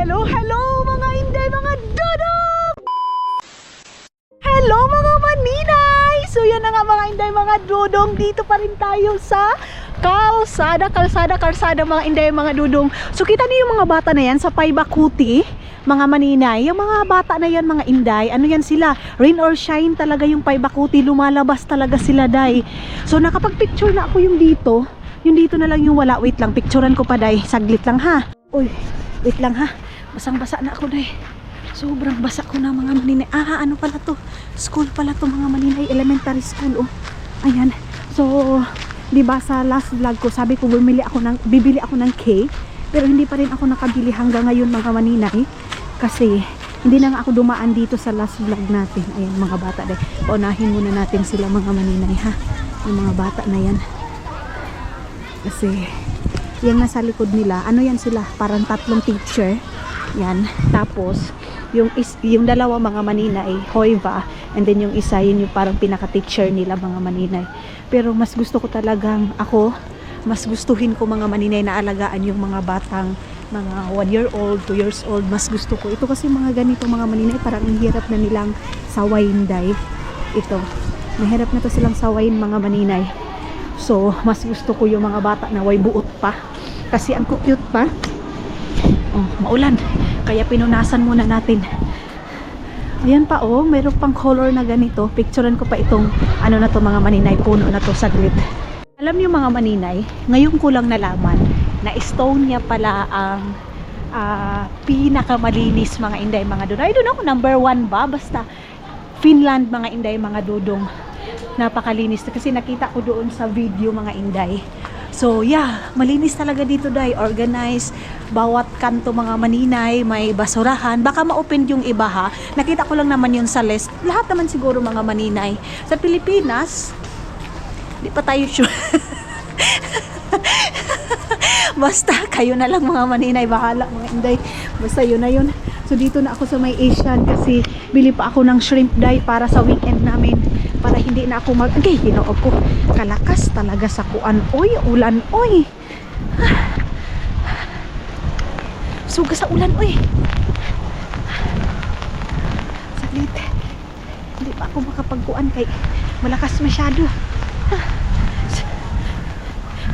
Hello, hello mga Inday, mga dudong! Hello mga maninay! So yan na nga mga Inday, mga dudong. Dito pa rin tayo sa kalsada mga Inday, mga dudong. So kita niyo yung mga bata na yan sa Paybakuti, mga maninay. Yung mga bata na yan mga Inday, ano yan sila? Rain or shine talaga yung Paybakuti. Lumalabas talaga sila, day. So nakapag-picture na ako yung dito. Yung dito na lang yung wala. Wait lang, picturean ko pa, day. Saglit lang ha. Uy, wait lang ha. Basang-basa na ako, day. Sobrang basa ko na mga maninay. Ano pala to? School pala to mga maninay. Elementary school, oh. Ayan. So, di ba sa last vlog ko, sabi ko bibili ako ng cake. Pero hindi pa rin ako nakabili hanggang ngayon mga maninay. Kasi, hindi na nga ako dumaan dito sa last vlog natin. Ayan, mga bata, day. Paunahin muna natin sila mga maninay, ha? Yung mga bata na yan. Kasi, yung nasa likod nila, ano yan sila? Parang tatlong teacher. Yan. Tapos, yung dalawa mga maninay, Hoiva, and then yung isa, yun yung parang pinaka-teacher nila mga maninay. Pero mas gusto ko talagang mas gustuhin ko mga maninay na alagaan yung mga batang mga 1 year old, 2 years old. Mas gusto ko. Ito kasi mga ganito mga maninay, parang ang hirap na nilang sawayin, day. Ito. Mahirap na to silang sawayin mga maninay. So, mas gusto ko yung mga bata na way buot pa. Kasi ang cute pa. Oh, maulan. Kaya pinunasan muna natin. Ayan pa, oh, mayroon pang color na ganito. Picturean ko pa itong ano na to mga maninay, puno na to saglit. Alam niyo mga maninay, ngayon ko lang nalaman na Estonia pala ang pinakamalinis mga Inday, mga dudong. I don't know, number 1 ba? Basta Finland mga Inday, mga dudong. Napakalinis kasi nakita ko doon sa video mga Inday. So yeah, malinis talaga dito, day. Organized, bawat kanto mga maninay, may basurahan. Baka ma-open yung iba ha. Nakita ko lang naman yun sa list. Lahat naman siguro mga maninay. Sa Pilipinas, di pa tayo sure. Basta kayo na lang mga maninay, bahala mga Inday. Basta yun na yun. So dito na ako sa may Asian kasi bili pa ako ng shrimp, day, para sa weekend namin. Para hindi na ako okay, hinoog ko. Kalakas talaga sa kuan. Oy, ulan, oy. Suga sa ulan, oy. Saglit. Hindi pa ako makapagkuan kay malakas masyado.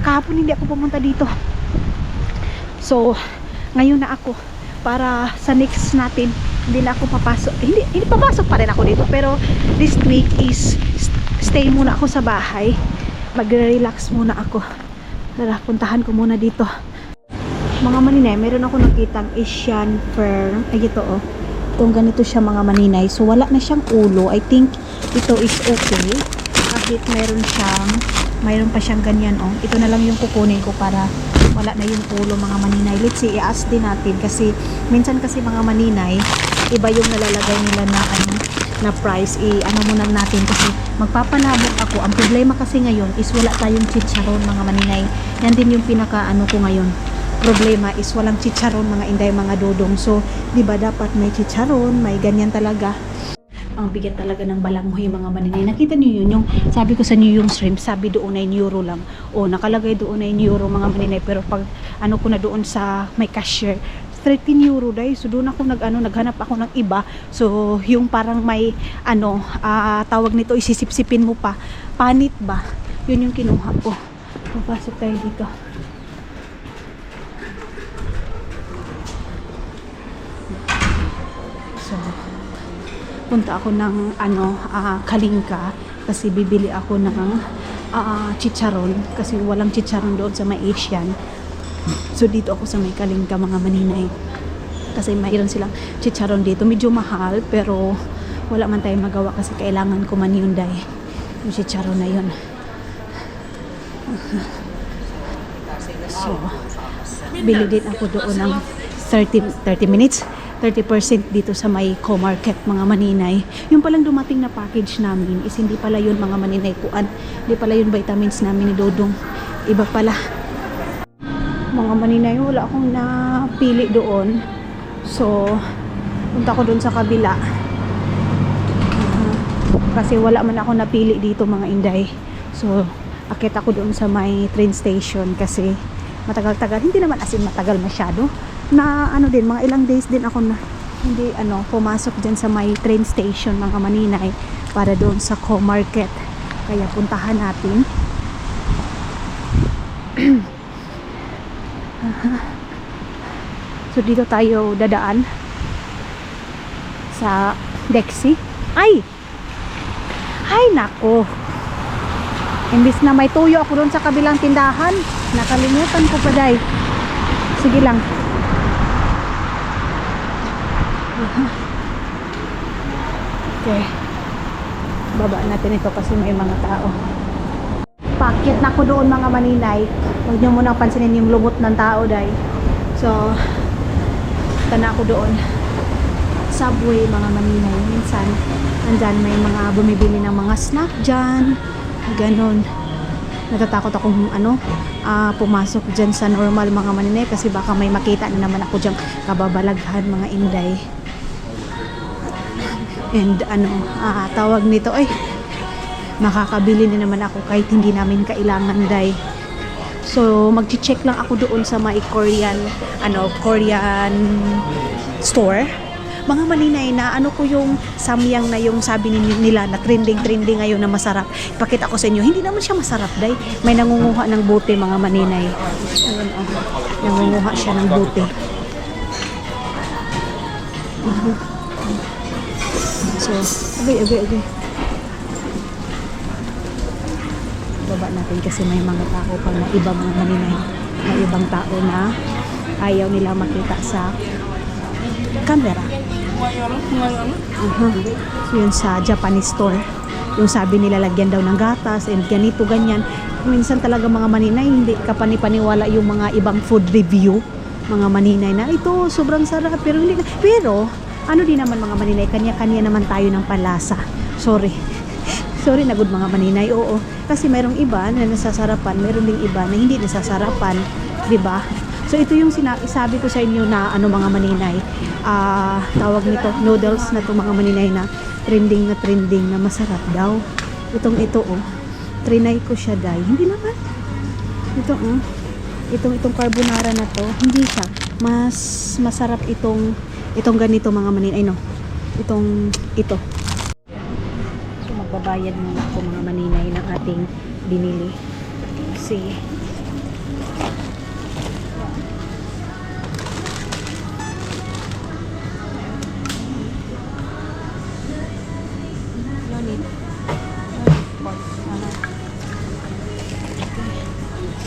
Kahapon hindi ako pumunta dito. So, ngayon na ako para sa next natin. Hindi na ako papasok. Hindi papasok pa rin ako dito. Pero this week is stay muna ako sa bahay. Magre-relax muna ako. Tara, puntahan ko muna dito. Mga maninay, meron ako nakitang Asian firm. Ay, ito oh. Itong ganito siya mga maninay. So, wala na siyang ulo. I think ito is okay. Kahit mayroon pa siyang ganyan oh. Ito na lang yung kukunin ko para wala na yung ulo mga maninay. Let's see, i-ask din natin. Kasi, minsan kasi mga maninay, iba yung nalalagay nila na price. Ano muna natin kasi magpapalabok ako. Ang problema kasi ngayon is wala tayong chicharon mga maninay. Yan din yung pinaka ko ngayon. Problema is walang chicharon mga Inday, mga dodong. So, di ba dapat may chicharon, may ganyan talaga. Ang bigat talaga ng balanghoy mga maninay. Nakita niyo yun, yung sabi ko sa inyo yung shrimp, sabi doon ay euro lang. O, nakalagay doon ay euro mga maninay. Pero pag ko na doon sa may cashier, 13 euro, day. So doon ako naghanap ako ng iba. So yung parang may tawag nito, isisipsipin mo pa. Panit ba? Yun yung kinuha ko. Papasok tayo dito. So punta ako ng Kalinga kasi bibili ako ng chicharon kasi walang chicharon doon sa may Asian. So dito ako sa may Kalinga mga maninay kasi mayroon silang chicharon dito, medyo mahal pero wala man tayong magawa kasi kailangan ko man yun, day, yung chicharon na yun. So bili din ako doon ng 30 minutes 30% dito sa may co-market mga maninay. Yung palang dumating na package namin is hindi pala yun mga maninay kuan, hindi pala yun vitamins namin ni Dodong, iba pala mga maninay. Wala akong napili doon, so punta ko doon sa kabila kasi wala man ako napili dito mga Inday. So akit ako doon sa may train station kasi matagal-tagal, hindi naman as in matagal masyado, na ano din, mga ilang days din ako na hindi pumasok dyan sa may train station mga maninay para doon sa co-market. Kaya puntahan natin. So dito tayo dadaan sa Dexy. Ay nako, imbis na may tuyo ako doon sa kabilang tindahan, nakalimutan ko pa day. Sige lang. Okay, baba natin ito kasi may mga tao. Pakyat na ko doon mga maninay. Huwag nyo munang pansinin yung lumot ng tao day. So tana ko doon Subway mga maninay. Minsan nandyan may mga bumibili ng mga snack dyan, ganon. Natatakot akong pumasok dyan sa normal mga maninay kasi baka may makita na naman ako dyan kababalaghan mga inday. And tawag nito makakabili na naman ako kahit hindi namin kailangan day. So magche-check lang ako doon sa may Korean store mga maninay na ko yung samyang na yung sabi nila na trending ngayon na masarap. Ipakita ko sa inyo, hindi naman siya masarap day. May nangunguha ng bote mga maninay. Ayun, nangunguha siya ng bote. So okay. Baba natin kasi may mga tao pa na ibang mga maninay, may ibang tao na ayaw nila makita sa camera. So yun sa Japanese store, yung sabi nila lagyan daw ng gatas and ganito ganyan. Minsan talaga mga maninay hindi ka panipaniwala yung mga ibang food review mga maninay na ito sobrang sarap pero hindi pero din naman mga maninay, kanya-kanya naman tayo ng palasa. Sorry na good mga maninay. Oo, kasi merong iba na nasasarapan, meron ding iba na hindi nasasarapan, 'di ba? So ito yung sabi ko sa inyo na mga maninay, tawag nito noodles na to mga maninay na trending na masarap daw. Ito trinay ko siya dai. Hindi naman. Itong carbonara na to, hindi siya. Mas masarap itong ganito mga maninay ito. So magbabayad muna ako mga maninay ng ating binili. See.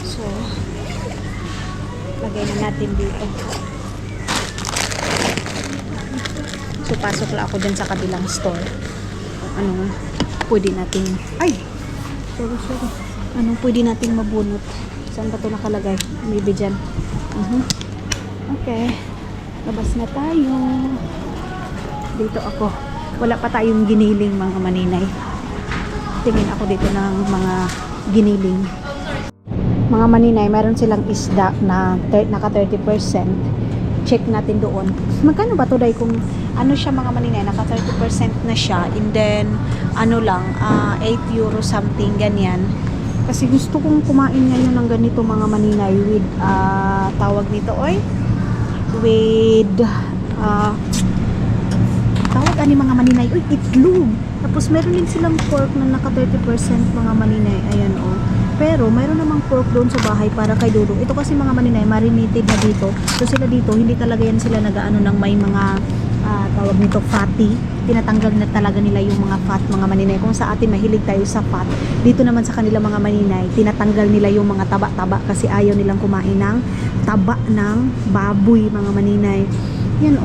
So lagay na natin dito. So pasok lang ako dyan sa kabilang store. Pwede natin sorry. Pwede nating mabunot. Saan ba ito nakalagay? Maybe dyan. Okay, labas na tayo. Dito ako. Wala pa tayong giniling mga maninay. Tingin ako dito ng mga giniling. Mga maninay, meron silang isda na naka 30%. Check natin doon. Magkano ba to day kung siya mga maninay, naka 30% na siya, and then 8 euro something ganyan. Kasi gusto kong kumain ngayon ng ganito mga maninay with tawag nito with tawag mga maninay itlog. Tapos meron din silang pork na naka 30% mga maninay. Ayan pero mayroon namang pork doon sa bahay para kay Dudong. Ito kasi mga maninay, marinated na dito. So sila dito, hindi talaga yan sila nagaano ng may mga tawag nito fatty. Tinatanggal na talaga nila yung mga fat mga maninay. Kung sa atin mahilig tayo sa fat, dito naman sa kanila mga maninay, tinatanggal nila yung mga taba-taba kasi ayaw nilang kumain ng taba ng baboy mga maninay. Yan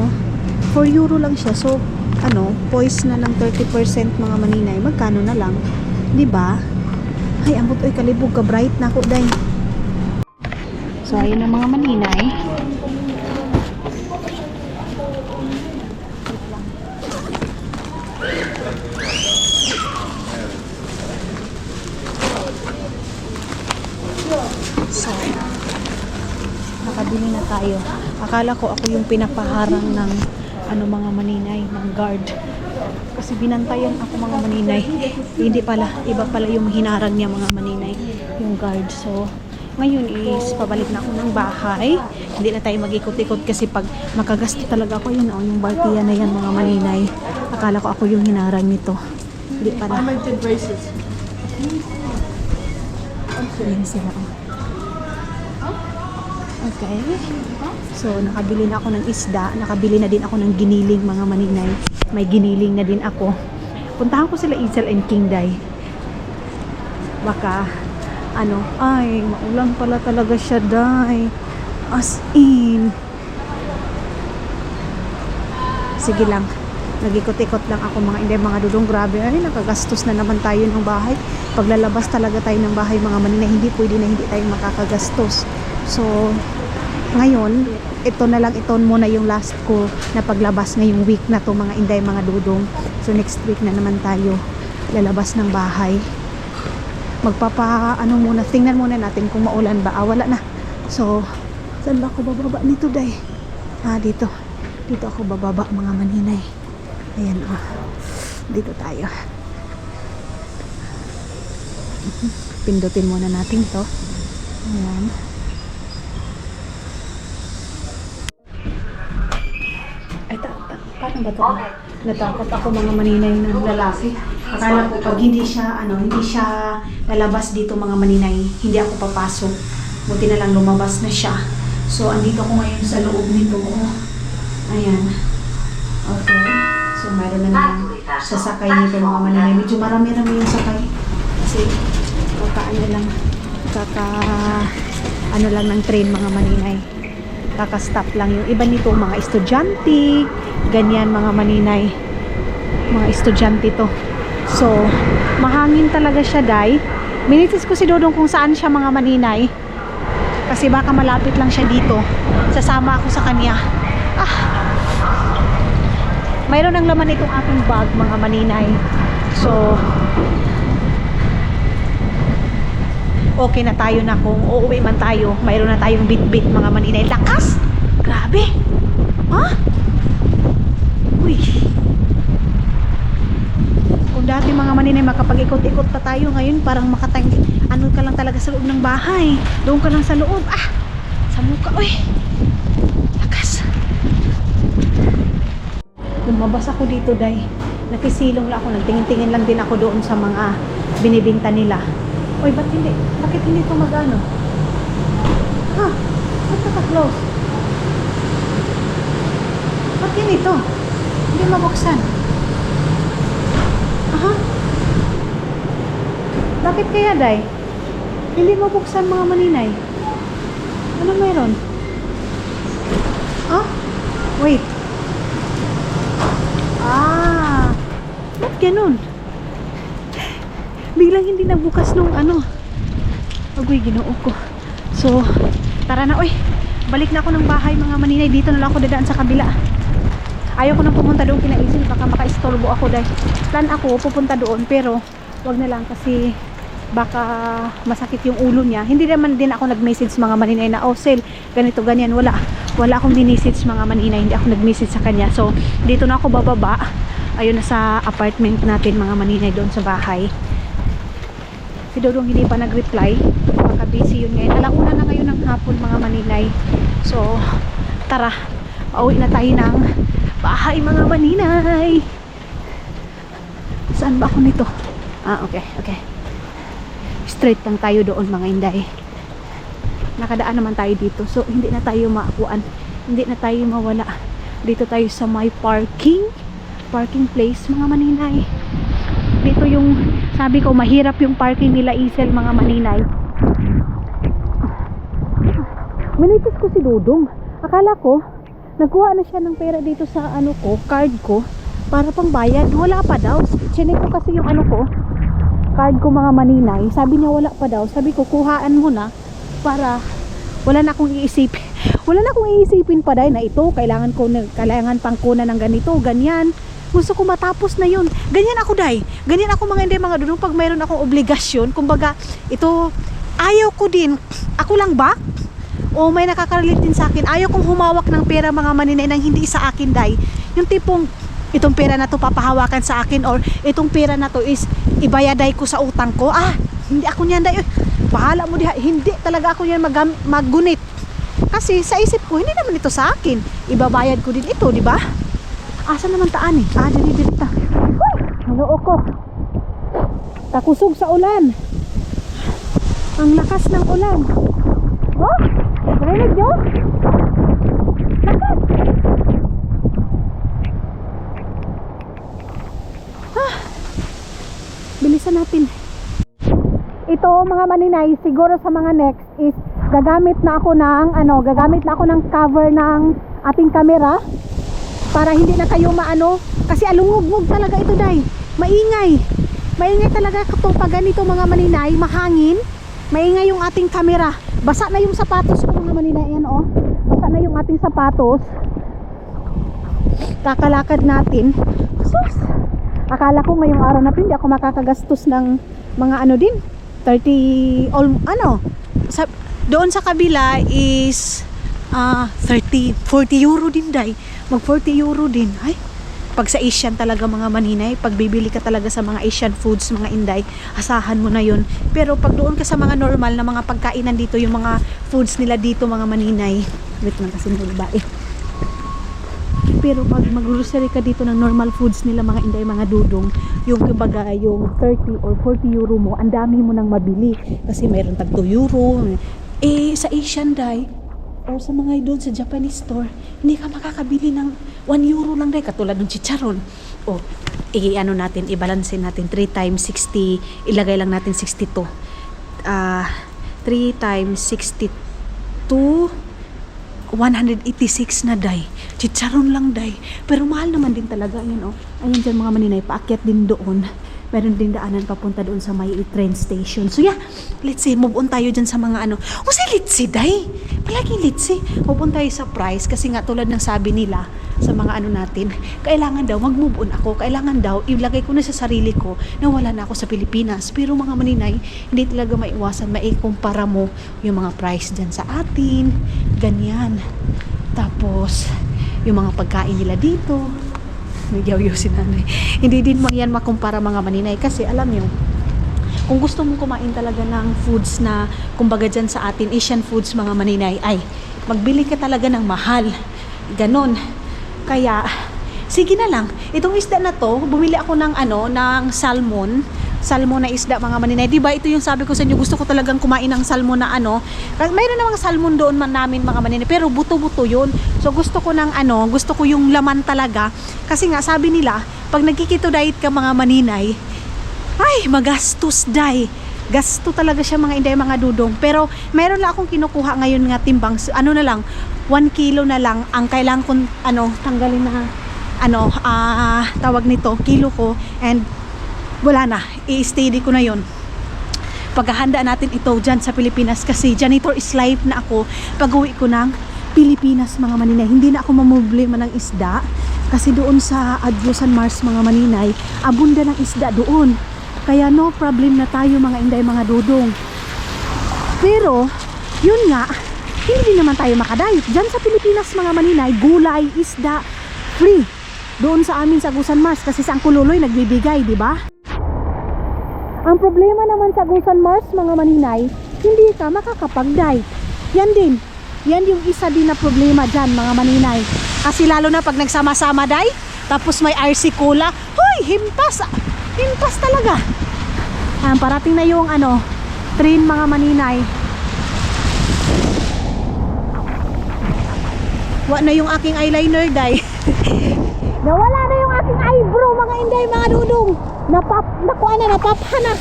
4 euro lang siya. So poise na ng 30% mga maninay. Magkano na lang? 'Di ba? Ay, ambot kalibog ka bright na ako day. So ayun ang mga maninay. So nakabili na tayo. Akala ko ako yung pinapaharang ng mga maninay, ng guard. Kasi binantayan ako mga maninay. Hindi pala, iba pala yung hinarang niya mga maninay, yung guard. So Ngayon is pabalik na ako ng bahay. Hindi na tayo mag-ikot-ikot kasi pag makagasto talaga ako yun. Yung Bartia na yan mga maninay. Akala ko ako yung hinarang nito. Hindi pala. Ayan sila. Okay. So, nakabili na ako ng isda. Nakabili na din ako ng giniling mga maninay. May giniling na din ako. Puntahan ko sila Isel and King Day. Baka ay, maulan pala talaga siya, day. As in. Sige lang. Nag-ikot-ikot lang ako mga inday, mga dudong. Grabe, ay, nakagastos na naman tayo ng bahay. Paglalabas talaga tayo ng bahay, mga manina, hindi pwede na hindi tayo makakagastos. So, ngayon, ito na lang, ito muna yung last ko na paglabas ngayong week na to, mga inday, mga dudong. So, next week na naman tayo lalabas ng bahay. Muna, tingnan muna natin kung maulan ba. Wala na. So, saan ba ako bababa nito, day? Dito. Dito ako bababa, mga maninay. Ayan, dito tayo. Pindutin muna natin to. Ayan. Ay, paano ba to? Natakot ako, mga maninay, ng lalaki. Akala ko pag hindi siya lalabas dito, mga maninay, hindi ako papasok. Buti na lang lumabas na siya. So, andito ako ngayon sa loob nito. Ayan. Okay. So, mayroon na naman sasakay nito, mga maninay. Medyo marami-rami yung sakay. Kasi, lang ng train, mga maninay. Kaka-stop lang. Yung iba nito, mga estudyante. Ganyan, mga maninay. Mga estudyante to. So, mahangin talaga siya, day. Minitis ko si Dodong kung saan siya, mga maninay. Kasi baka malapit lang siya dito. Sasama ako sa kanya. Mayroon ng laman itong aking bag, mga maninay. So, okay na tayo na kung uuwi man tayo. Mayroon na tayong bit-bit, mga maninay. Lakas! Grabe! Uy! Kung dati, mga maninay, makapag-ikot-ikot pa tayo, ngayon parang ka lang talaga sa loob ng bahay. Doon ka lang sa loob. Sa mukha. Uy! Lakas! Lumabas ako dito, day. Nakisilong lang ako. Nagtingin-tingin lang din ako doon sa mga binibinta nila. Uy, bakit hindi ito magano? Ba't naka-close? Ba't yun ito? Hindi mabuksan. Bakit kaya, day? Hindi mabuksan, mga maninay. Ano meron? Wait. Ba't ganun? Biglang hindi nabukas nung agoy, ginoo ko. So, tara na, balik na ako ng bahay, mga maninay. Dito na lang ako dadaan sa kabila. Ayaw ko nang pumunta doon kina Isel, baka maka-istorbo ako, dahil plan ako pupunta doon, pero wag na lang kasi baka masakit yung ulo niya. Hindi naman din ako nag-message, mga maninay, na Sel, ganito, ganyan. Wala akong din-message, mga maninay. Hindi ako nag-message sa kanya. So, dito na ako bababa. Ayun na sa apartment natin, mga maninay, doon sa bahay. Si Dodong hindi pa nag-reply. Baka busy yun ngayon. Alauna na ngayon ng hapon, mga maninay. So, tara. Pauwi na tayo ng bahay, mga maninay. Saan ba ako nito? Okay. Straight lang tayo doon, mga inday. Nakadaan naman tayo dito. So, hindi na tayo maakuan. Hindi na tayo mawala. Dito tayo sa may parking place, mga maninay. Dito yung, sabi ko, mahirap yung parking nila Isel, mga maninay. Minitis ko si Dodong. Akala ko, nagkuha na siya ng pera dito sa card ko, para pang bayad. Wala pa daw. Chinek ko kasi yung card ko, mga maninay. Sabi niya wala pa daw. Sabi ko, kuhaan mo na para wala na akong iisipin. Wala na akong iisipin pa dahil na ito, kailangan pang kunan ng ganito, ganyan. Gusto ko matapos na yun. Ganyan ako, day. Ganyan ako, mga hindi, mga dudong, pag mayroon akong obligasyon, kumbaga, ito, ayaw ko din. Ako lang ba? O may nakaka-relate din sa akin. Ayaw kong humawak ng pera, mga maninay, nang hindi sa akin, day. Yung tipong, itong pera na to papahawakan sa akin, or itong pera na to is ibayaday ko sa utang ko. Hindi ako niyan, day. bahala mo diha. Hindi talaga ako yan maggunit. Kasi sa isip ko, hindi naman ito sa akin. Ibabayad ko din ito, di ba? Asa naman taan eh? Diri ta. Maloo ko. Takusog sa ulan. Ang lakas ng ulan. Oh, narinig nyo? Lakas. Bilisan natin. Ito mga maninay, siguro sa mga next is gagamit na ako ng cover ng ating camera para hindi na kayo maano, kasi alungog-ngog talaga ito, day. Maingay talaga ito pag ganito mga maninay, mahangin, maingay yung ating camera. Basa na yung sapatos ko mga maninay, yan oh. Basa na yung ating sapatos. Kakalakad natin. Sus! Akala ko ngayong araw na hindi ako makakagastos ng mga ano din 30 doon sa kabila is 30, 40 euro din, day. Mag 40 euro din. Ay, pag sa Asian talaga mga maninay, pag bibili ka talaga sa mga Asian foods mga inday, asahan mo na yun. Pero pag doon ka sa mga normal na mga pagkainan dito, yung mga foods nila dito mga maninay, wait lang kasi babae. Pero pag mag-grocery ka dito ng normal foods nila mga inday, mga dudong, yung kumbaga yung 30 or 40 euro mo, ang dami mo nang mabili kasi mayroon tag 2 euro. Sa Asian, day, or sa mga doon sa Japanese store, hindi ka makakabili ng 1 euro lang, day, katulad ng chicharon. Ano natin, i-balance natin 3 times 60, ilagay lang natin 62. 3 times 62, 186 na, day. Chicharon lang, day. Pero mahal naman din talaga yun, oh. Ayun dyan mga maninay, paakyat din doon. Meron din daanan papunta doon sa may train station. So yeah, let's say move on tayo dyan sa mga ano. Let's say, day. Palaging let's say. Move on tayo sa price kasi nga tulad ng sabi nila sa mga ano natin, kailangan daw mag-move on ako. Kailangan daw ilagay ko na sa sarili ko na wala na ako sa Pilipinas. Pero mga maninay, hindi talaga maiwasan, maikumpara mo yung mga price dyan sa atin. Ganyan. Tapos, yung mga pagkain nila dito. May yaw-yaw si nanay. Hindi din mo yan makumpara mga maninay kasi alam nyo, kung gusto mong kumain talaga ng foods na kumbaga dyan sa atin, Asian foods mga maninay, ay magbili ka talaga ng mahal. Ganon. Kaya sige na lang, itong isda na to, bumili ako ng ng salmon na isda mga maninay. Diba ito yung sabi ko sa inyo, gusto ko talagang kumain ng salmon na mayroon namang salmon doon man namin mga maninay, pero buto-buto yun. So gusto ko gusto ko yung laman talaga. Kasi nga sabi nila, pag nagkikito diet ka mga maninay, ay magastos, day. Gasto talaga siya mga inday, mga dudong. Pero mayroon lang akong kinukuha ngayon nga timbang, na lang, 1 kilo na lang ang kailangan kong tanggalin na tawag nito, kilo ko, and wala na, i-steady ko na yon. Paghahanda natin ito dyan sa Pilipinas kasi janitor is life na ako pag uwi ko ng Pilipinas mga maninay. Hindi na ako mamumblema ng isda kasi doon sa Adyosan Mars mga maninay, abunda ng isda doon. Kaya no problem na tayo mga inday, mga dudong. Pero yun nga, hindi naman tayo makadayot dyan sa Pilipinas mga maninay. Gulay, isda, free doon sa amin sa Agusan Mars kasi sa Angkululoy nagbibigay, di ba? Ang problema naman sa Agusan Mars mga maninay, hindi ka makakapag-dive. Yan yung isa din na problema dyan mga maninay. Kasi lalo na pag nagsama-sama, day, tapos may RC Cola, hoy, himpas talaga. Parating na yung train mga maninay. Wa na yung aking eyeliner, day. Nawala na yung aking eyebrow mga inday, mga dudong. Napapha na.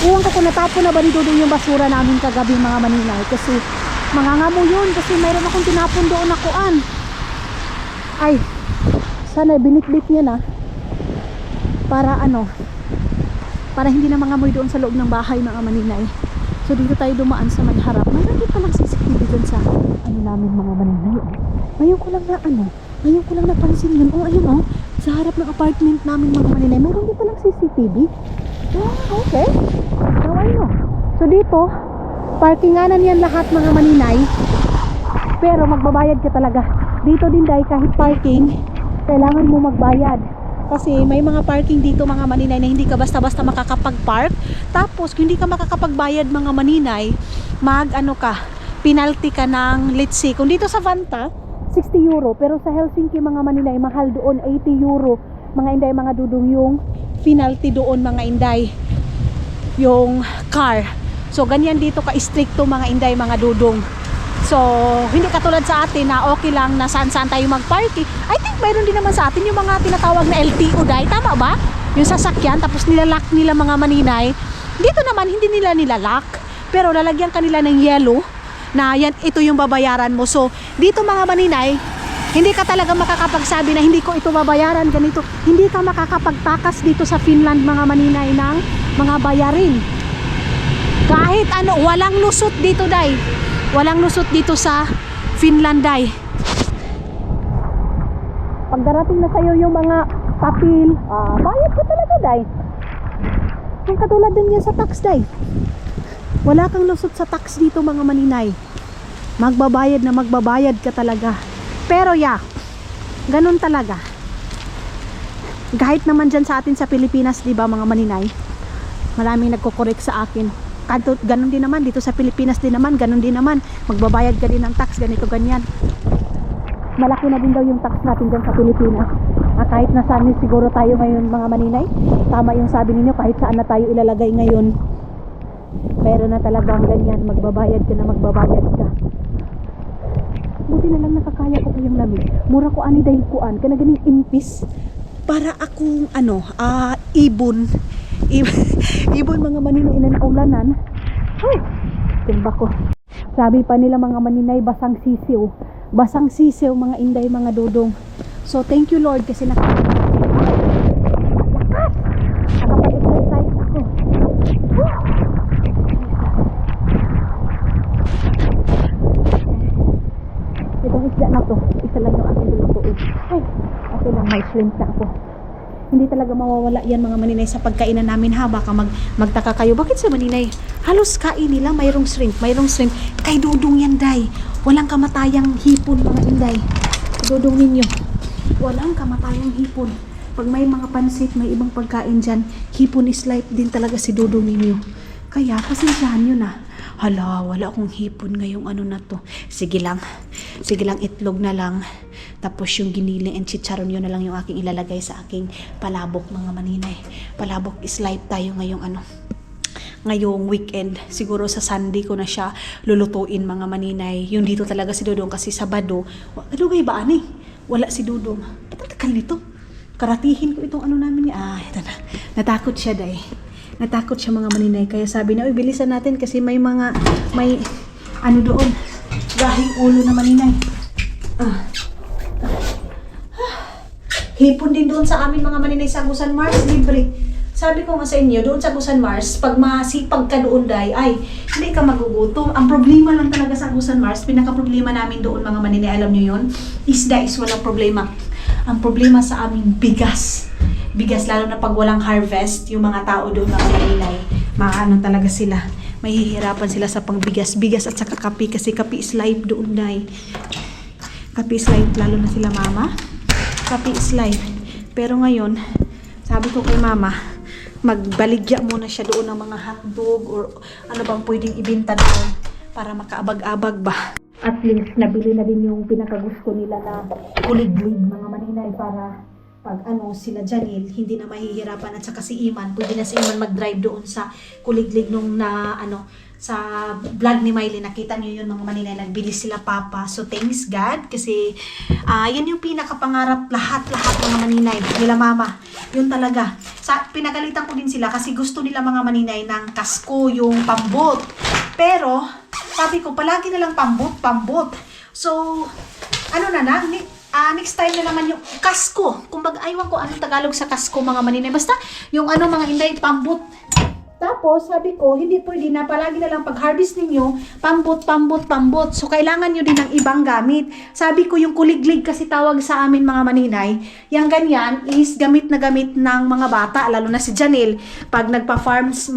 Iwan ko kung natapon na ba ni dudong yung basura namin kagabi mga maninay. Kasi mangangamo yun kasi mayroon akong tinapon doon na kuan. Ay, sana binitbit niya na. Para para hindi na mangamoy doon sa loob ng bahay mga maninay. So dito tayo dumaan sa may harap. Mayroon din palang CCTV doon sa namin mga maninay. Ngayon ko lang napansin yun. Ayun sa harap ng apartment namin mga maninay, mayroon din palang CCTV. Okay. Now I know. So dito, parkinganan yan lahat mga maninay. Pero magbabayad ka talaga. Dito din dahil kahit parking, kailangan mo magbayad. Kasi may mga parking dito mga maninay na hindi ka basta-basta makakapag-park. Tapos kung hindi ka makakapagbayad mga maninay, penalty ka ng, let's say, kung dito sa Vanta, 60 euro. Pero sa Helsinki mga maninay, mahal doon, 80 euro. Mga inday, mga dudong, yung penalty doon mga inday. Yung car. So ganyan dito ka-stricto mga inday, mga dudong. So hindi katulad sa atin na okay lang na saan-saan tayo mag-parking. I think mayroon din naman sa atin yung mga tinatawag na LTO dahil, tama ba? Yung sasakyan, tapos nilalak nila mga maninay. Dito naman hindi nila nilalak, pero lalagyan kanila ng yellow na yan, ito yung babayaran mo. So dito mga maninay, hindi ka talaga makakapagsabi na hindi ko ito babayaran ganito. Hindi ka makakapagtakas dito sa Finland mga maninay ng mga bayarin. Kahit ano, walang lusot dito day. Walang lusot dito sa Finland day. Pagdarating na sa'yo yung mga papel, bayad ka talaga day. Yung katulad din yan sa tax day. Wala kang lusot sa tax dito mga maninay. Magbabayad na magbabayad ka talaga. Pero ganun talaga. Kahit naman dyan sa atin sa Pilipinas, di ba mga maninay, maraming nagko-correct sa akin. Ganun din naman dito sa Pilipinas, din naman ganun din naman, magbabayad ka din ng tax, ganito ganyan. Malaki na din daw yung tax natin dyan sa Pilipinas. Kahit nasaan siguro tayo ngayon mga maninay, tama yung sabi ninyo, kahit saan na tayo ilalagay ngayon, pero na talagang ganyan, magbabayad ka na magbabayad ka. Buti na lang nakakaya ko kayong lamig. Mura ko ani dahil kuan kana ganing impis para akong ibon mga maninay na naulanan. Timba ko. Sabi pa nila mga maninay, basang sisiw mga inday, mga dudong. So thank you Lord kasi nakapag-exercise ako. Itong isda na to, isa lang yung aking lulutuin. Okay lang, may shrimp na ako. Hindi talaga mawawala yan mga maninay sa pagkainan namin ha. Baka magtaka kayo, bakit sa maninay halos kain nila mayroong shrimp. Kay dudong yan day, walang kamatayang hipon mga inday. Dudong ninyo, walang kamatayang hipon. Pag may mga pansit, may ibang pagkain dyan, hipon is life din talaga si dudong ninyo. Kaya pasensyahan nyo na. Hala, wala akong hipon ngayong ano na to. Sige lang, itlog na lang. Tapos yung giniling and chicharon, yun na lang yung aking ilalagay sa aking palabok mga maninay. Palabok is live tayo ngayong weekend. Siguro sa Sunday ko na siya lulutuin mga maninay. Yung dito talaga si Dudong kasi Sabado. Ano gay ba ani? Wala si Dudong. Tatakal nito. Karatihin ko itong ano namin niya. Ito na. Natakot siya day. Natakot siya mga maninay. Kaya sabi na, bilisan natin kasi may ano doon. Gahing ulo na maninay. Hipon din doon sa amin mga maninay sa Agusan Mars, libre. Sabi ko nga sa inyo, doon sa Agusan Mars, pag masipag ka doon day, ay hindi ka magugutom. Ang problema lang talaga sa Agusan Mars, pinaka-problema namin doon mga maninay, alam nyo yun, isda is walang problema. Ang problema sa amin, bigas. Bigas, lalo na pag walang harvest, yung mga tao doon mga maninay, maano talaga sila. Mahihirapan sila sa pangbigas. Bigas at saka kape, kasi kape is life doon day. Kape is life, lalo na sila mama. Kape is life. Pero ngayon, sabi ko kay mama, magbaligya muna siya doon ng mga hotdog or ano bang pwedeng ibenta doon para makaabag-abag ba. At least, nabili na din yung pinakagusto nila na kuliglig mga maninay para pag sila Janil, hindi na mahihirapan. At saka si Iman, pwede na si Iman mag-drive doon sa kuliglig nung sa vlog ni Miley, nakita niyo yun mga maninay, nagbili sila papa. So thanks God kasi yan yung pinakapangarap lahat mga maninay nila mama. Yun talaga. Pinagalitan ko din sila kasi gusto nila mga maninay ng kasko, yung pambot. Pero sabi ko palagi na lang pambot. So next time na naman yung kasko. Kumbaga, aywan ko anong Tagalog sa kasko mga maninay. Basta yung mga inday, pambot. Tapos, sabi ko, hindi pwede na palagi na lang pag-harvest ninyo, pambot. So, kailangan nyo din ng ibang gamit. Sabi ko, yung kuliglig kasi tawag sa amin mga maninay, yung ganyan is gamit ng mga bata, lalo na si Janil. Pag nagpa-farms,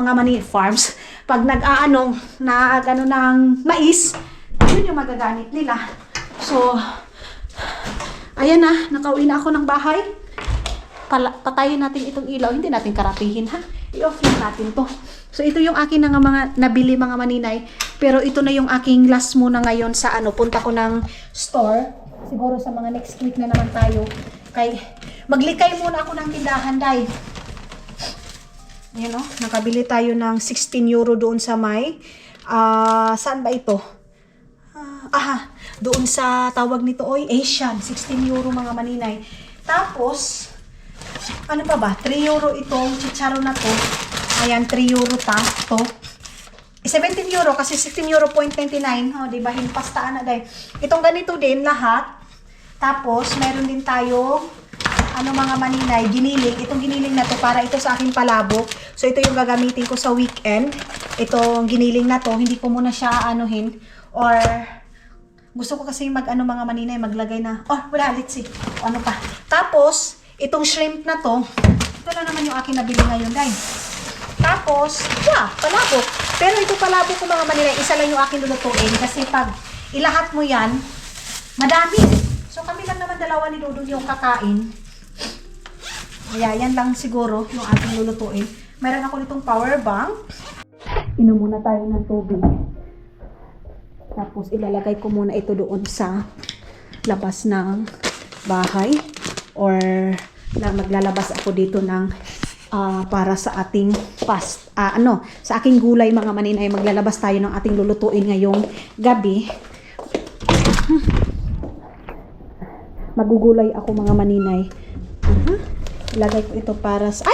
pag ng mais, yun yung magagamit nila. So, ayan na, nakauwi na ako ng bahay. patayin natin itong ilaw. Hindi natin karapihin, ha? I-off lang natin to. So, ito yung akin na mga nabili mga maninay. Pero ito na yung aking last muna ngayon sa punta ko ng store. Siguro sa mga next week na naman tayo. Maglikay muna ako ng tindahan, day. Yan, nakabili tayo ng 16 euro doon sa may, saan ba ito? Doon sa tawag nito, Asian, 16 euro mga maninay. Tapos, ano pa ba? 3 euro itong chicharon na to. Ayan, 3 euro to. 17 euro kasi 16 euro .99. Diba? Hinpastaan na dahil. Itong ganito din, lahat. Tapos, meron din tayo mga maninay, giniling. Itong giniling na to para ito sa aking palabok. So, ito yung gagamitin ko sa weekend. Itong giniling na to, hindi ko muna siya or gusto ko kasi mga maninay, maglagay na, wala, let's see. Ano pa. Tapos, itong shrimp na to, ito na naman yung aking nabili ngayon, guys. Tapos, palabok. Pero ito palabok ko mga maninay, isa lang yung aking lulutuin kasi pag ilahat mo yan, madami. So, kami lang naman dalawa ni Dudong yung kakain. Kaya, yan lang siguro yung ating lulutuin. Meron ako nitong power bank. Inom muna tayo ng tubig. Tapos, ilalagay ko muna ito doon sa labas ng bahay. Or, maglalabas ako dito ng para sa ating sa aking gulay mga maninay. Maglalabas tayo ng ating lulutuin ngayong gabi. Magugulay ako mga maninay. Ilagay ko ito para sa...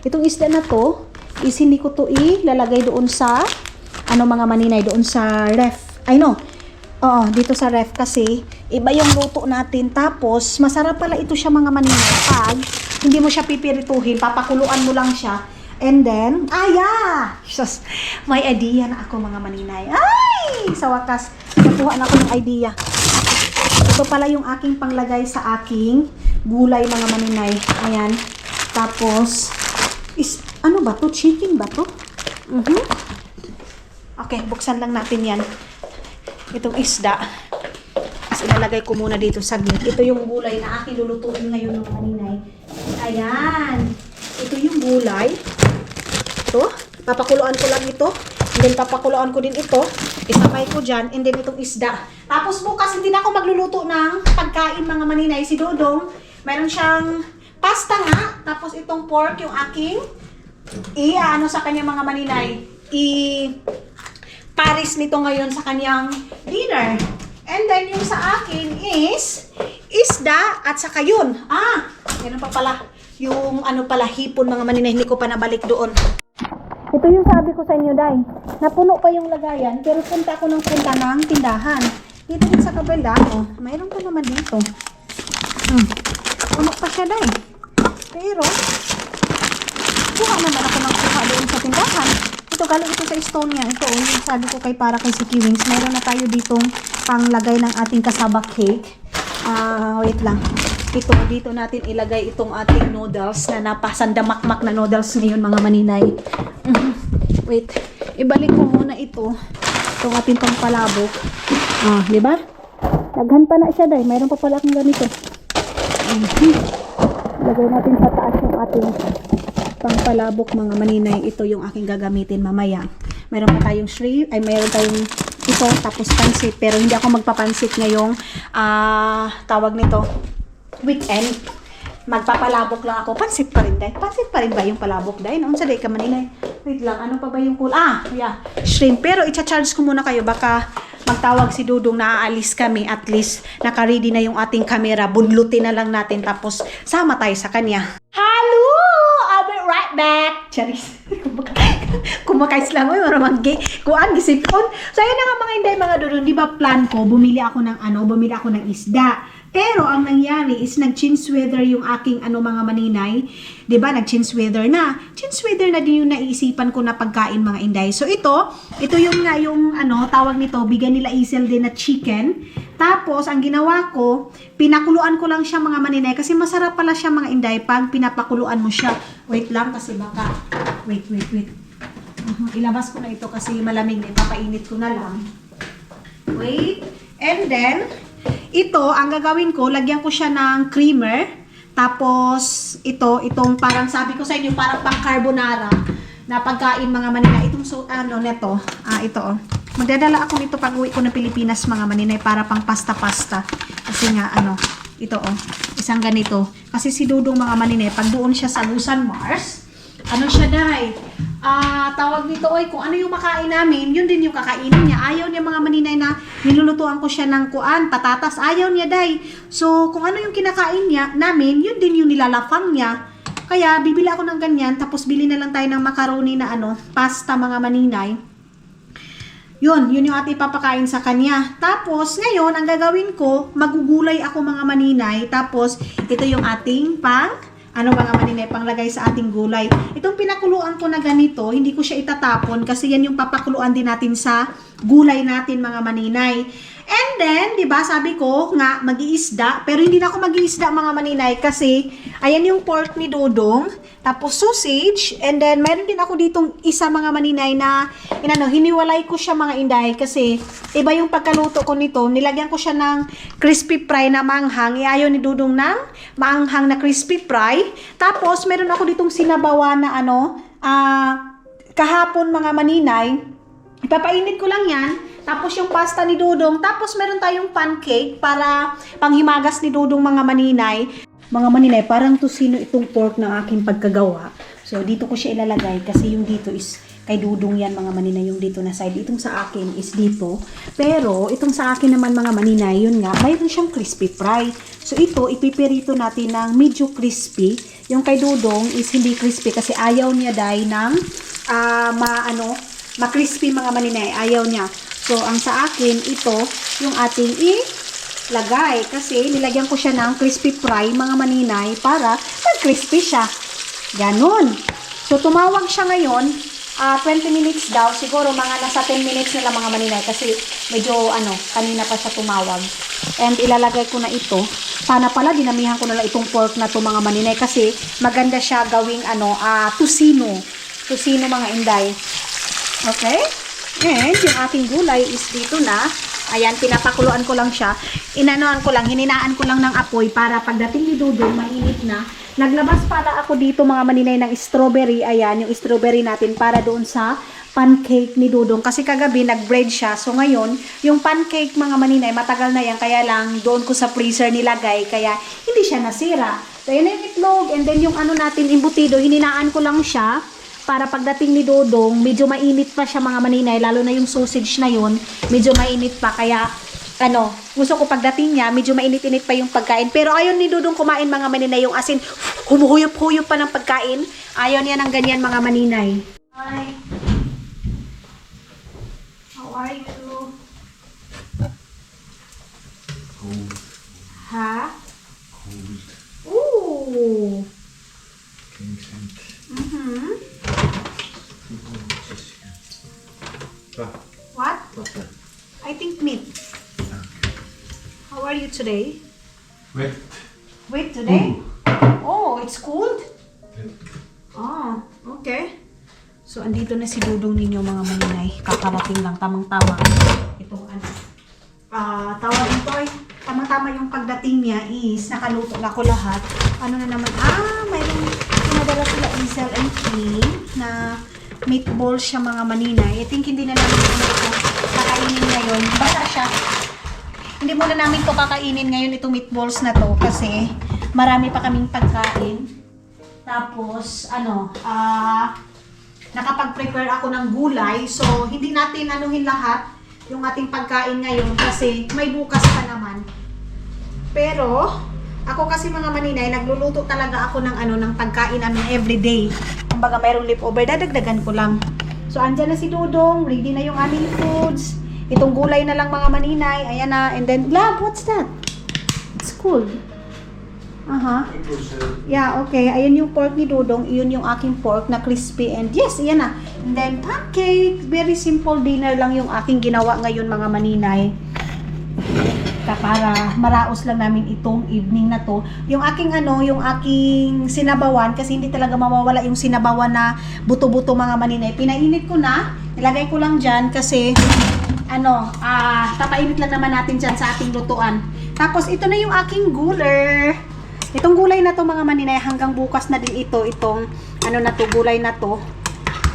Itong isda na to, hindi ko to ilalagay doon sa... mga maninay, doon sa ref. Dito sa ref kasi iba yung luto natin. Tapos, masarap pala ito siya mga maninay. Pag hindi mo siya pipirituhin, papakuluan mo lang siya. And then, may idea na ako mga maninay. Sa wakas, nakuha na ako ng idea. Ito pala yung aking panglagay sa aking gulay mga maninay. Ayan. Tapos, ano ba to? Chicken ba to? Okay, buksan lang natin yan. Itong isda. Tapos ilalagay ko muna dito sa gilid. Ito yung gulay na aking lulutuin ngayon mga maninay. Ayan. Ito yung gulay. Ito. Papakuluan ko lang ito. And then papakuluan ko din ito. Isabay ko dyan. And then itong isda. Tapos bukas hindi na ako magluluto ng pagkain mga maninay. Si Dodong, meron siyang pasta nga. Tapos itong pork yung aking sa kanya mga maninay. Paris nito ngayon sa kanyang dinner. And then yung sa akin is isda at saka yun. Meron pa pala yung hipon mga maninay. Hindi ko pa nabalik doon. Ito yung sabi ko sa inyo, day. Napuno pa yung lagayan, pero punta ako ng tindahan. Dito din sa kabila, mayroon pa naman dito. Puno pa siya, day. Pero, kuha naman ako ng kuha doon sa tindahan. Ito, galing ito sa Estonia. Ito, yung sabi ko para kay Siki Wings. Mayroon na tayo ditong panglagay ng ating kasaba cake. Wait lang. Ito, dito natin ilagay itong ating noodles na napasandamakmak na noodles ngayon mga maninay. Wait, ibalik ko muna ito. Itong ating pampalabok. Di ba? Daghan pa na siya dahil. Mayroon pa pala akong ganito. Lagay natin sa taas yung ating pampalabok mga maninay. Ito yung aking gagamitin mamaya. Mayroon pa tayong shrimp. Mayroon tayong ito tapos pansit. Pero hindi ako magpapansit ngayong tawag nito weekend. Magpapalabok lang ako. Pansit pa rin, day. Pansit pa rin ba yung palabok, day? Naon sa day ka maninay? Wait lang, ano pa ba yung shrimp. Pero i-charge ko muna kayo. Baka magtawag si Dudong na aalis kami. At least, naka-ready na yung ating camera. Bunlutin na lang natin. Tapos, sama tayo sa kanya. Hello! I'll be right back. Charis. Kumakais lang. Maramang kuan, gisipon. So, ayun na nga mga Inday, mga Dudong. Di ba plan ko, bumili ako ng isda. Pero ang nangyari is nag-change weather yung aking mga maninay. 'Di ba? Nag-change weather na. Change weather na din yung naiisipan ko na pagkain mga Inday. So ito yung nga yung tawag nito, bigyan nila Isel din na chicken. Tapos ang ginawa ko, pinakuluan ko lang siya mga maninay kasi masarap pala siya mga Inday pag pinapakuluan mo siya. Wait lang kasi baka wait. Ilabas ko na ito kasi malamig na, ipapainit ko na lang. Wait. And then ito, ang gagawin ko, lagyan ko siya ng creamer. Tapos, itong parang sabi ko sa inyo, parang pang carbonara na pagkain mga maninay. Itong neto, ito oh. Magdadala ako nito pag uwi ko ng Pilipinas mga maninay para pang pasta-pasta. Kasi nga, ito oh, isang ganito. Kasi si Dudong mga maninay, pag doon siya sa Busan Mars, siya dahil, tawag dito, oy, kung ano yung makain namin, yun din yung kakainin niya. Ayaw niya mga maninay na nilulutuan ko siya ng patatas. Ayaw niya dahil. So, kung ano yung kinakain niya, namin, yun din yung nilalafang niya. Kaya, bibili ako ng ganyan, tapos bili na lang tayo ng macaroni na pasta mga maninay. Yun yung ating papakain sa kanya. Tapos, ngayon, ang gagawin ko, magugulay ako mga maninay. Tapos, ito yung ating mga maninay, panglagay sa ating gulay. Itong pinakuluan ko na ganito, hindi ko siya itatapon kasi yan yung papakuluan din natin sa gulay natin mga maninay. And then, di ba, sabi ko nga, mag-iisda, pero hindi na ako mag-iisda mga maninay kasi, ayan yung pork ni Dodong, tapos sausage, and then, meron din ako ditong isa mga maninay na, hiniwalay ko siya mga inday kasi, iba yung pagkaluto ko nito, nilagyan ko siya ng crispy fry na manghang, ayaw ni Dodong ng manghang na crispy fry, tapos, meron ako ditong sinabawa na kahapon mga maninay, ipapainit ko lang yan. Tapos yung pasta ni Dudong. Tapos meron tayong pancake para panghimagas ni Dudong mga maninay. Mga maninay, parang tusino itong pork ng aking pagkagawa. So dito ko siya ilalagay kasi yung dito is kay Dudong yan mga maninay. Yung dito na side. Itong sa akin is dito. Pero itong sa akin naman mga maninay, yun nga, mayroon siyang crispy fry. So ito, ipipirito natin ng medyo crispy. Yung kay Dudong is hindi crispy kasi ayaw niya dahil ng ma-crispy mga maninay. Ayaw niya. So, ang sa akin, ito, yung ating ilagay. Kasi, nilagyan ko siya ng crispy fry, mga maninay, para mag-crispy siya. Ganon. So, tumawag siya ngayon, 20 minutes daw. Siguro, mga nasa 10 minutes na lang, mga maninay. Kasi, medyo, kanina pa siya tumawag. And, ilalagay ko na ito. Sana pala, dinamihan ko na lang itong pork na to mga maninay. Kasi, maganda siya gawing, tusino. Tusino, mga inday. Okay? And, yung ating gulay is dito na. Ayan, pinapakuluan ko lang siya. Hininaan ko lang ng apoy para pagdating ni Dudong, mainit na. Naglabas pala ako dito mga maninay ng strawberry. Ayan, yung strawberry natin para doon sa pancake ni Dudong. Kasi kagabi, nag-bread siya. So, ngayon, yung pancake mga maninay, matagal na yan. Kaya lang, doon ko sa freezer nilagay. Kaya, hindi siya nasira. So, yun yung itlog. And then, yung natin, imbutido, hininaan ko lang siya. Para pagdating ni Dodong, medyo mainit pa siya mga maninay, lalo na yung sausage na yun, medyo mainit pa, kaya, gusto ko pagdating niya, medyo mainit-init pa yung pagkain, pero ayaw ni Dodong kumain mga maninay, yung asin, humuhuyop-huyop pa ng pagkain, ayaw niya ng ganyan mga maninay. Hi! How are you? Cold. Ha? Cold. Ooh! Can you send? What? Butter. I think meat. How are you today? Wet. Wait, today? Oh, it's cold? Oh, okay. So, andito na si Dudong ninyo mga maninay. Kakarating lang, tamang-tama. Itong tawag ito ay, tamang-tama yung pagdating niya is, nakaluto na ko lahat. Ano na naman, mayroong pinadala sila Isel and King na meatballs siya mga maninay. I think hindi na namin ito kakainin ngayon. Basta siya. Hindi muna namin ito kakainin ngayon itong meatballs na to kasi marami pa kaming pagkain. Tapos, nakapag-prepare ako ng gulay. So, hindi natin anuhin lahat yung ating pagkain ngayon kasi may bukas pa naman. Pero, ako kasi mga maninay, nagluluto talaga ako ng pagkain namin everyday. Kumbaga mayroong leftover, dadagdagan ko lang. So, andyan na si Dudong, ready na yung aming foods. Itong gulay na lang mga maninay, ayan na. And then, love, what's that? It's cool. Yeah, okay. Ayan yung pork ni Dudong. Iyon yung aking pork na crispy. And yes, ayan na. And then, pancake. Very simple dinner lang yung aking ginawa ngayon mga maninay. Para maraos lang namin itong evening na to. Yung aking yung aking sinabawan, kasi hindi talaga mawawala yung sinabawan na buto-buto mga maninay. Pinainit ko na. Nilagay ko lang dyan kasi papainit lang naman natin dyan sa ating lutuan. Tapos, ito na yung aking guler. Itong gulay na to mga maninay, hanggang bukas na din itong ano na to, gulay na to.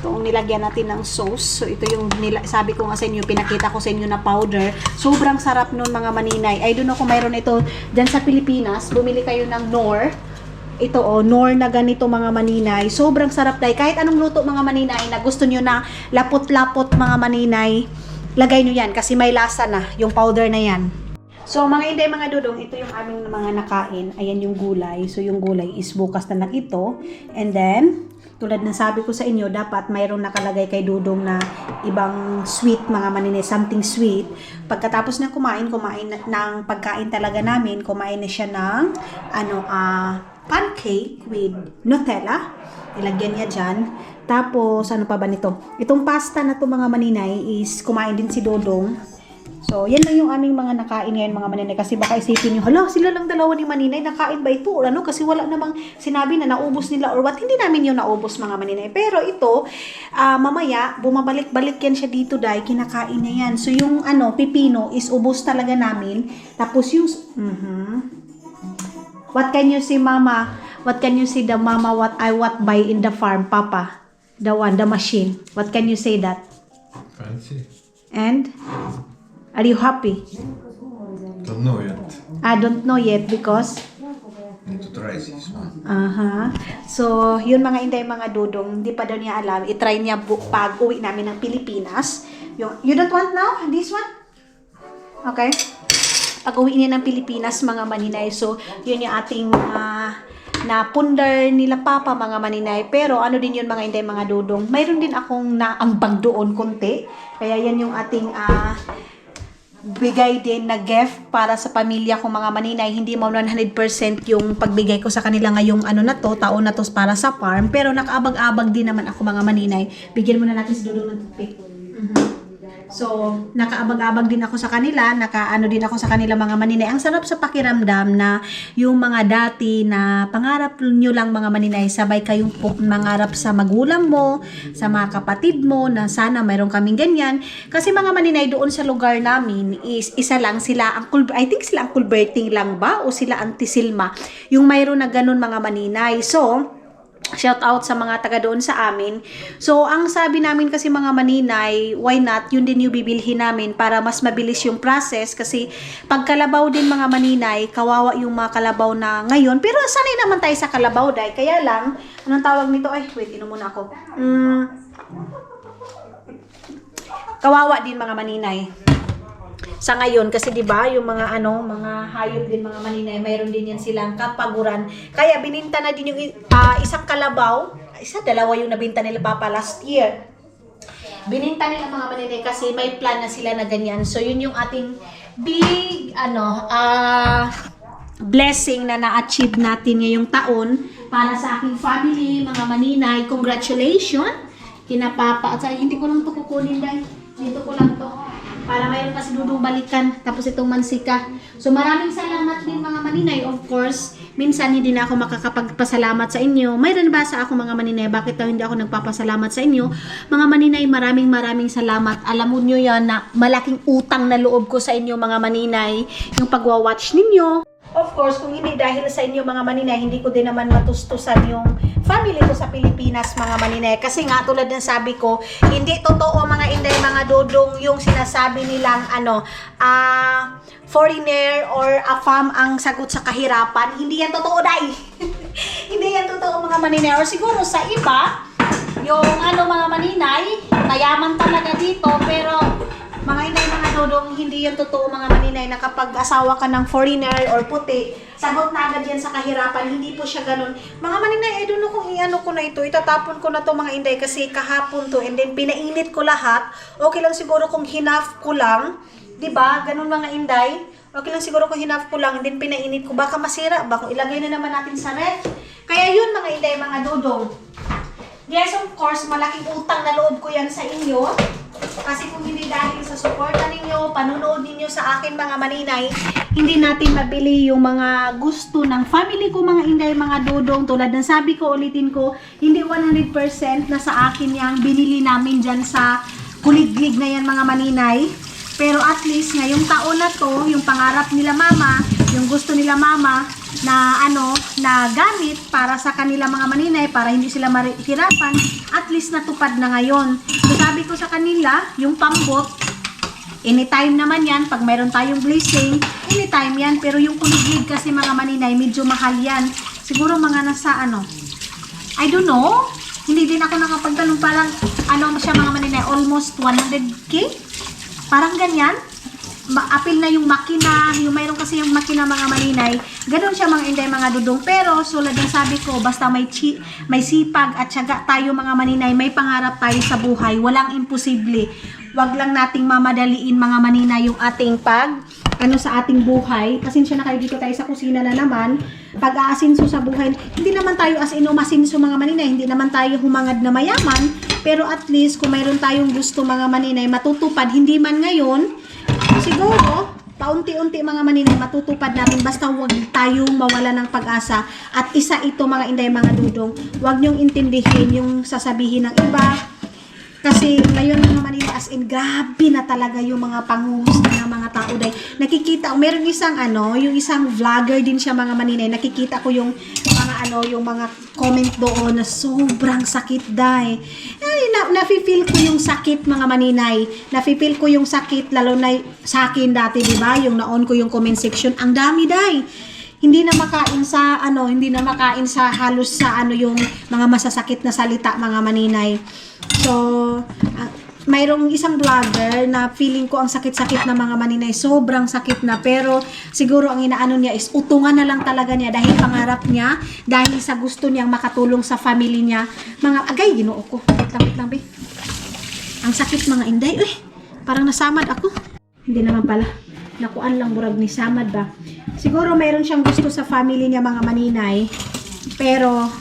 Itong nilagyan natin ng sauce. So ito yung sabi ko nga sa inyo, pinakita ko sa inyo na powder. Sobrang sarap nun mga maninay. I don't know kung mayroon ito dyan sa Pilipinas. Bumili kayo ng Knorr. Ito Knorr na ganito mga maninay. Sobrang sarap dahil kahit anong luto mga maninay na gusto nyo na lapot-lapot mga maninay, lagay nyo yan kasi may lasa na yung powder na yan. So mga inday mga dudong, ito yung aming mga nakain. Ayan yung gulay. So yung gulay is bukas na lang ito. And then, tulad ng sabi ko sa inyo, dapat mayroong nakalagay kay Dudong na ibang sweet mga maninay, something sweet. Pagkatapos na kumain ng pagkain talaga namin, kumain na siya ng pancake with Nutella. Ilagyan niya dyan. Tapos, ano pa ba nito? Itong pasta na to mga maninay is kumain din si Dudong. So, yan lang yung aming mga nakain ngayon mga maninay. Kasi baka isipin nyo, hala, sila lang dalawa ni maninay, nakain ba ito or ano? Kasi wala namang sinabi na naubos nila or what. Hindi namin yung naubos mga maninay. Pero ito, mamaya, bumabalik-balik yan siya dito dahil kinakain niya yan. So, yung pipino is ubos talaga namin. Tapos yung, what can you say mama? What can you say the mama what I buy in the farm, papa? The machine. What can you say that? Fancy. And? Are you happy? Don't know yet. I don't know yet because Need to try this one. So, yun mga inday mga dudong, hindi pa daw niya alam. I-try niya pag uwi namin ng Pilipinas. You don't want now? This one? Okay. Pag uwi niya ng Pilipinas mga maninay. So, yun yung ating na pundar nila papa mga maninay. Pero ano din yun mga inday mga dudong. Mayroon din akong naambag doon konti. Kaya yan yung ating bigay din na gift para sa pamilya ko mga maninay. Hindi mo 100% yung pagbigay ko sa kanila ngayong taon na to para sa farm. Pero nakaabag-abag din naman ako mga maninay. Bigyan mo na natin si Dudong ng toothpick. So, nakaabag-abag din ako sa kanila, nakaano din ako sa kanila mga maninay. Ang sarap sa pakiramdam na yung mga dati na pangarap nyo lang mga maninay, sabay kayong mangarap sa magulang mo, sa mga kapatid mo, na sana mayroon kaming ganyan. Kasi mga maninay doon sa lugar namin is isa lang sila, I think sila Uncle Berting lang ba? O sila Auntie Silma? Yung mayroon na ganun mga maninay. So, shout out sa mga taga doon sa amin. So, ang sabi namin kasi mga maninay, why not? Yun din yung bibilhin namin para mas mabilis yung process. Kasi pag kalabaw din mga maninay, kawawa yung mga kalabaw na ngayon. Pero sanay naman tayo sa kalabaw dahil. Kaya lang, anong tawag nito? Ay, wait, inom muna ako. Kawawa din mga maninay sa ngayon kasi 'di ba yung mga mga hayop din mga maninay, mayroon din yan silang kapaguran. Kaya bininta na din yung isang kalabaw, dalawa yung nabinta nila papa last year. Bininta nila mga maninay kasi may plan na sila na ganyan. So yun yung ating big blessing na na-achieve natin ngayong taon para sa aking family, mga maninay. Congratulations kina papa. At hindi ko lang to kukunin dahil dito ko lang to para mayroon kasi Dudong balikan, tapos itong mansika. So maraming salamat din mga maninay. Of course, minsan hindi na ako makakapagpasalamat sa inyo. Mayroon ba sa ako mga maninay, bakit daw hindi ako nagpapasalamat sa inyo? Mga maninay, maraming salamat. Alam mo nyo yan na malaking utang na loob ko sa inyo mga maninay, yung pagwa-watch ninyo. Of course, kung hindi dahil sa inyo mga maninay, hindi ko din naman matustusan yung family ko sa Pilipinas mga maninay. Kasi nga tulad ng sabi ko, hindi totoo mga inday mga dudong yung sinasabi nilang foreigner or AFAM ang sagot sa kahirapan. Hindi yan totoo dahil. Hindi yan totoo mga maninay. Or siguro sa iba, yung mga maninay, mayaman talaga dito, pero mga inay, mga dudong, hindi yan totoo mga maninay na kapag asawa ka ng foreigner or puti, sagot na agad yan sa kahirapan. Hindi po siya ganun. Mga maninay, I don't know kung ko na ito. Itatapon ko na to mga inday kasi kahapon to and then pinainit ko lahat. Okay lang siguro kung hinaf ko lang. Diba? Ganun mga inday. Okay lang siguro kung hinaf ko lang and then pinainit ko. Baka masira ba? Kung ilagay na naman natin sa ref. Kaya yun mga inday, mga dudong. Yes, of course, malaking utang na loob ko yan sa inyo. Kasi kung hindi dahil sa suporta ninyo, panunood ninyo sa akin mga maninay, hindi natin mabili yung mga gusto ng family ko mga inday, mga dudong. Tulad ng sabi ko, ulitin ko, hindi 100% na sa akin yung binili namin dyan sa kuliglig na yan mga maninay. Pero at least ngayong taon na to, yung pangarap nila mama, yung gusto nila mama, na gamit para sa kanila mga maninay, para hindi sila mahirapan, at least natupad na ngayon. So sabi ko sa kanila, yung pambot, anytime naman yan, pag mayroon tayong blessing, anytime yan, pero yung kuliglig kasi mga maninay, medyo mahal yan. Siguro mga nasa I don't know, hindi din ako nakapagtanong, parang siya mga maninay, almost 100k? Parang ganyan. Apil na yung makina, yung mayroon kasi yung makina mga maninay, ganoon siya mga inday mga dudong. Pero sulad ng sabi ko, basta may sipag at tiyaga tayo mga maninay, may pangarap tayo sa buhay, walang imposible. Wag lang nating mamadaliin mga maninay yung ating sa ating buhay. Pasensya na kayo, dito tayo sa kusina na naman. Pag-aasinso sa buhay, hindi naman tayo as in umasinso mga maninay, hindi naman tayo humangad na mayaman, pero at least kung mayroon tayong gusto mga maninay matutupad, hindi man ngayon, siguro paunti-unti mga maninay matutupad natin, basta huwag tayong mawala ng pag-asa. At isa ito mga inday mga dudong, huwag niyong intindihin yung sasabihin ng iba, kasi ngayon mga maninay, as in grabe na talaga yung mga panguhusga ng mga tao dahil nakikita, meron isang yung isang vlogger din siya mga maninay, nakikita ko yung mga yung mga comment doon na sobrang sakit dahil nafe-feel ko yung sakit mga maninay, nafe-feel ko yung sakit lalo na sa akin dati, di ba, yung naon ko yung comment section, ang dami dahil hindi na makain sa halos sa yung mga masasakit na salita mga maninay. So mayroong isang vlogger na feeling ko ang sakit-sakit na mga maninay, sobrang sakit na, pero siguro ang inaano niya is utungan na lang talaga niya dahil pangarap niya, dahil sa gusto niyang makatulong sa family niya. Ginoo ko, wait lang be, ang sakit mga inday, parang nasamad ako, hindi naman pala, nakuan lang murag ni samad ba. Siguro mayroon siyang gusto sa family niya mga maninay, pero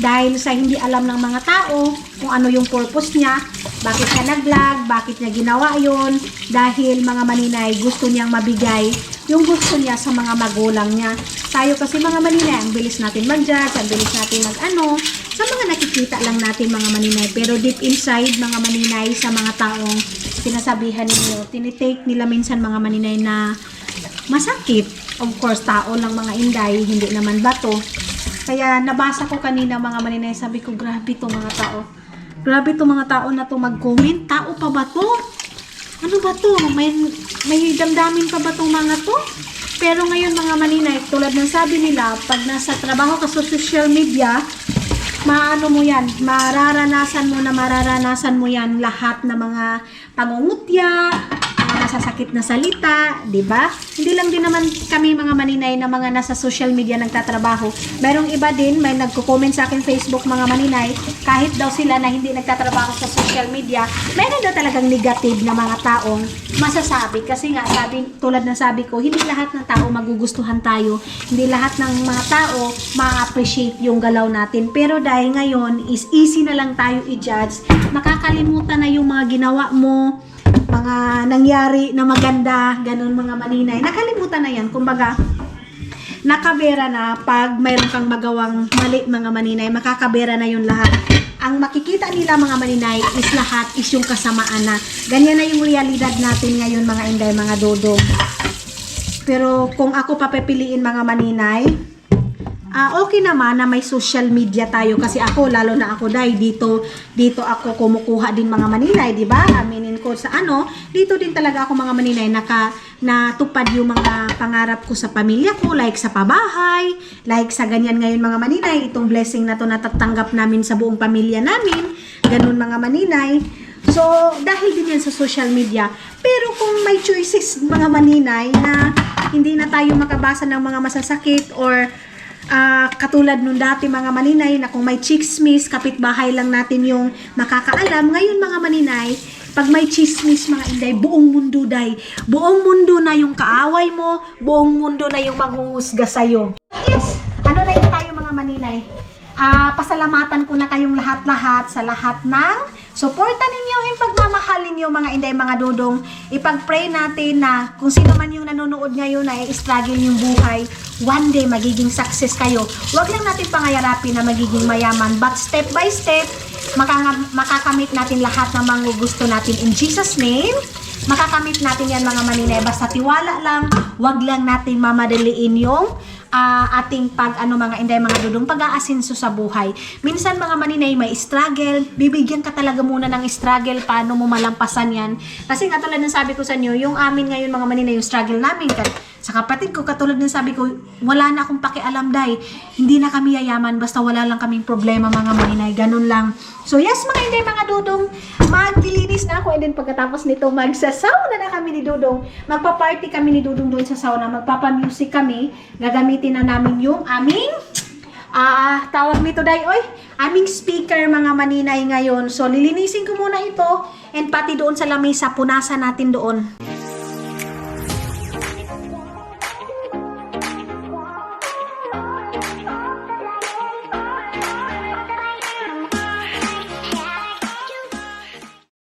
dahil sa hindi alam ng mga tao kung ano yung purpose niya, bakit siya nag-vlog, bakit niya ginawa yon, dahil mga maninay gusto niyang mabigay yung gusto niya sa mga magulang niya. Tayo kasi mga maninay, ang bilis natin mag-judge, ang bilis natin sa mga nakikita lang natin mga maninay, pero deep inside mga maninay, sa mga taong sinasabihan ninyo, tinitake nila minsan mga maninay na masakit. Of course, tao lang mga inday, hindi naman bato. Kaya nabasa ko kanina mga maninay, sabi ko grabe to mga tao. Grabe to mga tao na to mag-comment. Tao pa ba to? Ano ba to? May damdamin pa ba tong mga to? Pero ngayon mga maninay, tulad ng sabi nila, pag nasa trabaho ka sa social media, mararanasan mo yan lahat ng mga pangungutya, mga masasakit na salita, di ba? Hindi lang din naman kami mga maninay na mga nasa social media nagtatrabaho. Merong iba din, may nagko-comment sa akin Facebook mga maninay, kahit daw sila na hindi nagtatrabaho sa social media, meron daw talagang negative na mga taong masasabi. Kasi nga, tulad ng sabi ko, hindi lahat ng tao magugustuhan tayo. Hindi lahat ng mga tao ma-appreciate yung galaw natin. Pero dahil ngayon is easy na lang tayo i-judge, makakalimutan na yung mga ginawa mo, mga nangyari na maganda, ganun mga maninay. Nakalimutan na yan. Kumbaga, nakabera na pag mayroon kang magawang mali mga maninay, makakabera na yun lahat. Ang makikita nila mga maninay is lahat is yung kasamaan na. Ganyan na yung realidad natin ngayon mga inday, mga dodong. Pero kung ako papipiliin mga maninay, okay naman na may social media tayo, kasi ako, lalo na ako dahil dito ako kumukuha din mga maninay, di ba? Aminin ko sa dito din talaga ako mga maninay natupad yung mga pangarap ko sa pamilya ko, like sa pabahay, like sa ganyan ngayon mga maninay, itong blessing na to natatanggap namin sa buong pamilya namin, ganun mga maninay. So, dahil din yan sa social media. Pero kung may choices mga maninay na hindi na tayo makabasa ng mga masasakit or katulad nung dati mga maninay na kung may chismis, kapitbahay lang natin yung makakaalam. Ngayon mga maninay, pag may chismis mga inday, buong mundo buong mundo na yung kaaway mo, buong mundo na yung manghuhusga sa'yo. Yes, na yun tayo mga maninay. Pasalamatan ko na kayong lahat-lahat sa lahat ng suporta ninyo, yung pagmamahal ninyo mga inday, mga dodong. Ipag-pray natin na kung sino man yung nanonood ngayon na i-struggle yung buhay, one day magiging success kayo. Huwag lang natin pangayarapin na magiging mayaman, but step by step, makakamit natin lahat ng mga gusto natin in Jesus' name. Makakamit natin yan mga maninay, basta tiwala lang, wag lang natin mamadaliin yung ating mga inday, mga dudong, pag-aasinso sa buhay. Minsan mga maninay may struggle, bibigyan ka talaga muna ng struggle, paano mo malampasan yan. Kasi katulad ng sabi ko sa inyo, yung amin ngayon mga maninay, yung struggle namin, sa kapatid ko, katulad ng sabi ko, wala na akong pakialam day, hindi na kami yayaman, basta wala lang kaming problema mga maninay, ganun lang. So yes mga inday, mga dudong, maglilinis na ako, and then pagkatapos nito, magsasauna na kami ni Dudong, magpa-party kami ni Dudong doon sa sauna, magpapa-music kami, gagamitin na namin yung aming tawag nito day, aming speaker mga maninay ngayon. So lilinisin ko muna ito, and pati doon sa lamesa, punasan natin doon.